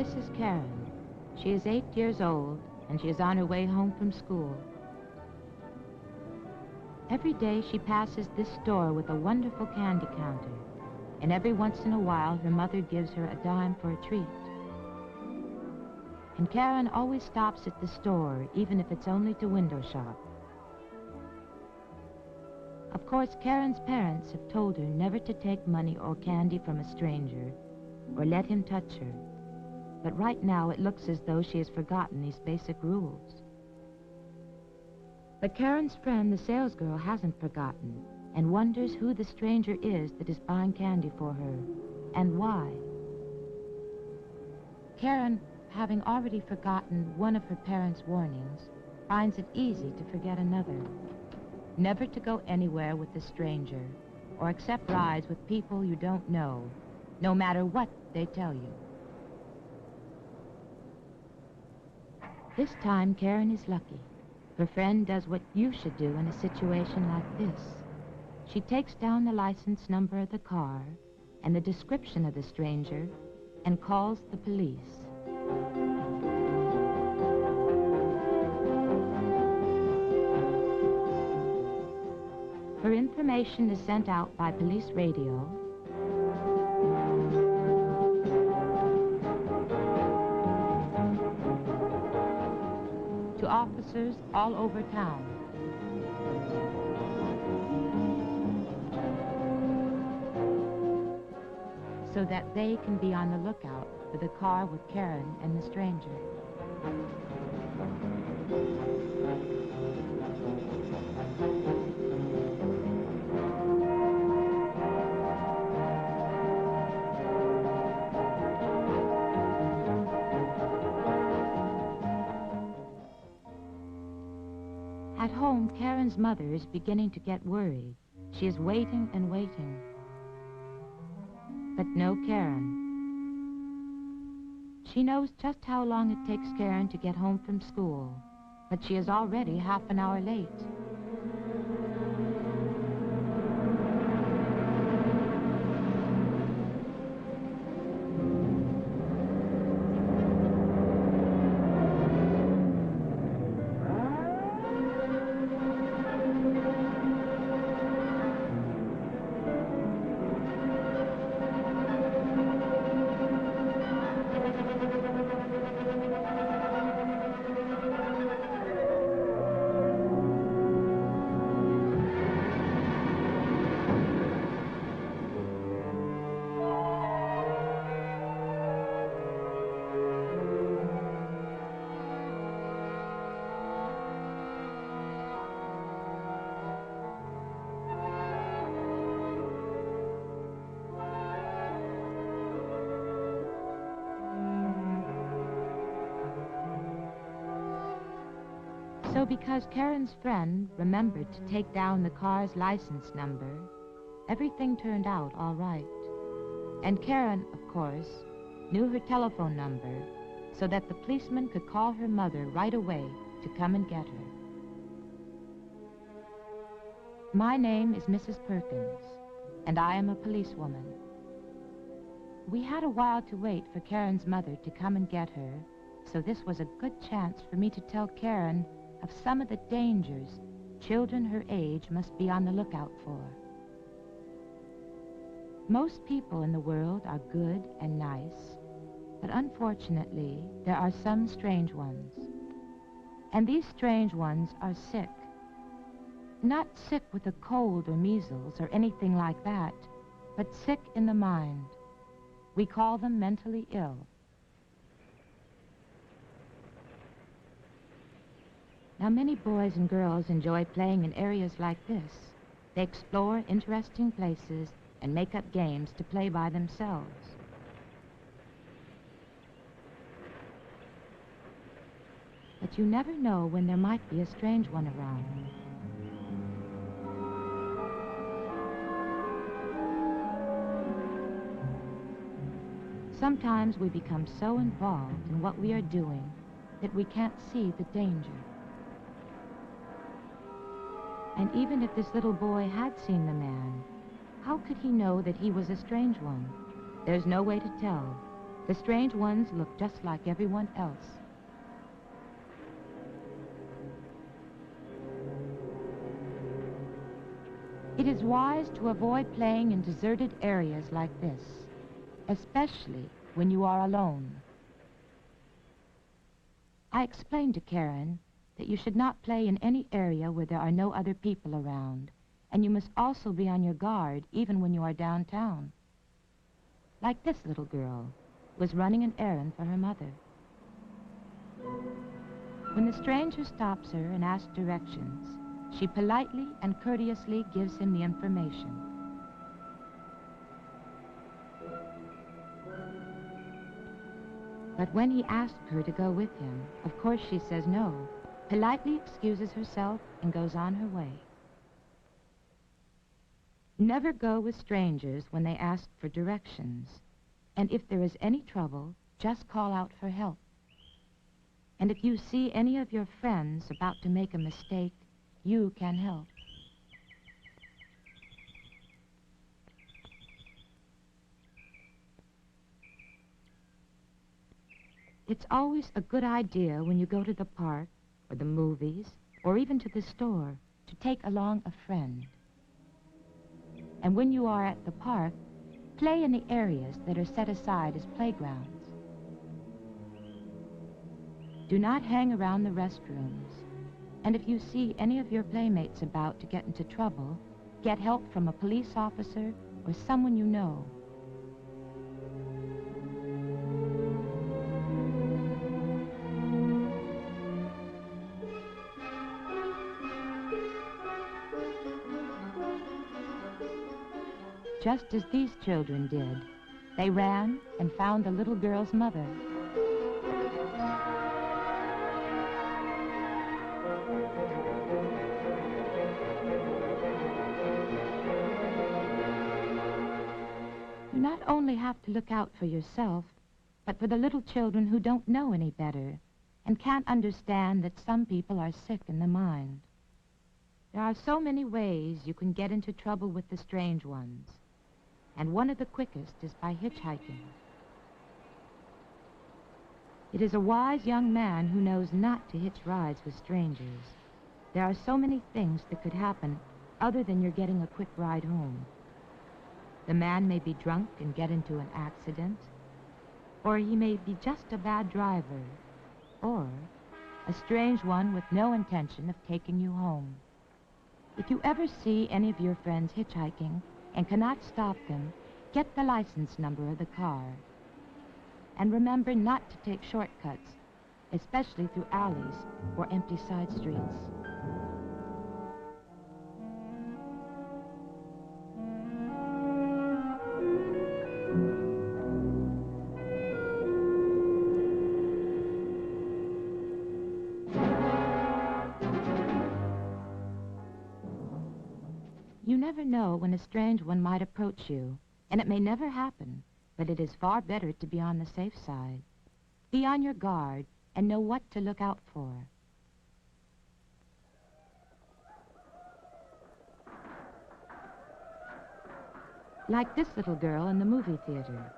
This is Karen. She is 8 years old, and she is on her way home from school. Every day she passes this store with a wonderful candy counter, and every once in a while her mother gives her a dime for a treat. And Karen always stops at the store, even if it's only to window shop. Of course, Karen's parents have told her never to take money or candy from a stranger, or let him touch her. But right now it looks as though she has forgotten these basic rules. But Karen's friend, the salesgirl, hasn't forgotten, and wonders who the stranger is that is buying candy for her, and why. Karen, having already forgotten one of her parents' warnings, finds it easy to forget another. Never to go anywhere with a stranger, or accept rides with people you don't know, no matter what they tell you. This time, Karen is lucky. Her friend does what you should do in a situation like this. She takes down the license number of the car and the description of the stranger and calls the police. Her information is sent out by police radio, to officers all over town. So that they can be on the lookout for the car with Karen and the stranger. At home, Karen's mother is beginning to get worried. She is waiting and waiting. But no Karen. She knows just how long it takes Karen to get home from school, but she is already half an hour late. So because Karen's friend remembered to take down the car's license number, everything turned out all right. And Karen, of course, knew her telephone number so that the policeman could call her mother right away to come and get her. My name is Mrs. Perkins, and I am a policewoman. We had a while to wait for Karen's mother to come and get her, so this was a good chance for me to tell Karen of some of the dangers children her age must be on the lookout for. Most people in the world are good and nice, but unfortunately, there are some strange ones. And these strange ones are sick. Not sick with a cold or measles or anything like that, but sick in the mind. We call them mentally ill. Now, many boys and girls enjoy playing in areas like this. They explore interesting places and make up games to play by themselves. But you never know when there might be a strange one around. Sometimes we become so involved in what we are doing that we can't see the danger. And even if this little boy had seen the man, how could he know that he was a strange one? There's no way to tell. The strange ones look just like everyone else. It is wise to avoid playing in deserted areas like this, especially when you are alone. I explained to Karen that you should not play in any area where there are no other people around, and you must also be on your guard even when you are downtown. Like this little girl was running an errand for her mother. When the stranger stops her and asks directions, she politely and courteously gives him the information. But when he asks her to go with him, of course she says no, politely excuses herself, and goes on her way. Never go with strangers when they ask for directions, and if there is any trouble, just call out for help. And if you see any of your friends about to make a mistake, you can help. It's always a good idea when you go to the park, or the movies, or even to the store, to take along a friend. And when you are at the park, play in the areas that are set aside as playgrounds. Do not hang around the restrooms. And if you see any of your playmates about to get into trouble, get help from a police officer or someone you know. Just as these children did, they ran and found the little girl's mother. You not only have to look out for yourself, but for the little children who don't know any better and can't understand that some people are sick in the mind. There are so many ways you can get into trouble with the strange ones, and one of the quickest is by hitchhiking. It is a wise young man who knows not to hitch rides with strangers. There are so many things that could happen other than you're getting a quick ride home. The man may be drunk and get into an accident, or he may be just a bad driver, or a strange one with no intention of taking you home. If you ever see any of your friends hitchhiking and cannot stop them, get the license number of the car. And remember not to take shortcuts, especially through alleys or empty side streets. You never know when a strange one might approach you, and it may never happen, but it is far better to be on the safe side. Be on your guard and know what to look out for. Like this little girl in the movie theater.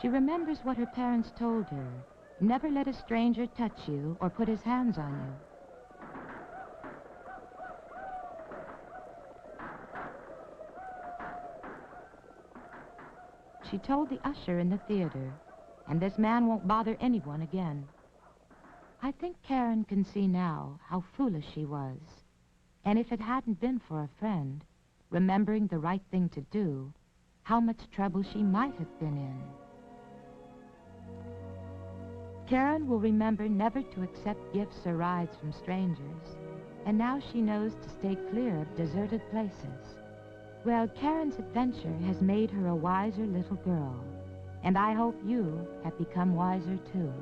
She remembers what her parents told her. Never let a stranger touch you or put his hands on you. She told the usher in the theater, and this man won't bother anyone again. I think Karen can see now how foolish she was. And if it hadn't been for a friend, remembering the right thing to do, how much trouble she might have been in. Karen will remember never to accept gifts or rides from strangers, and now she knows to stay clear of deserted places. Well, Karen's adventure has made her a wiser little girl, and I hope you have become wiser too.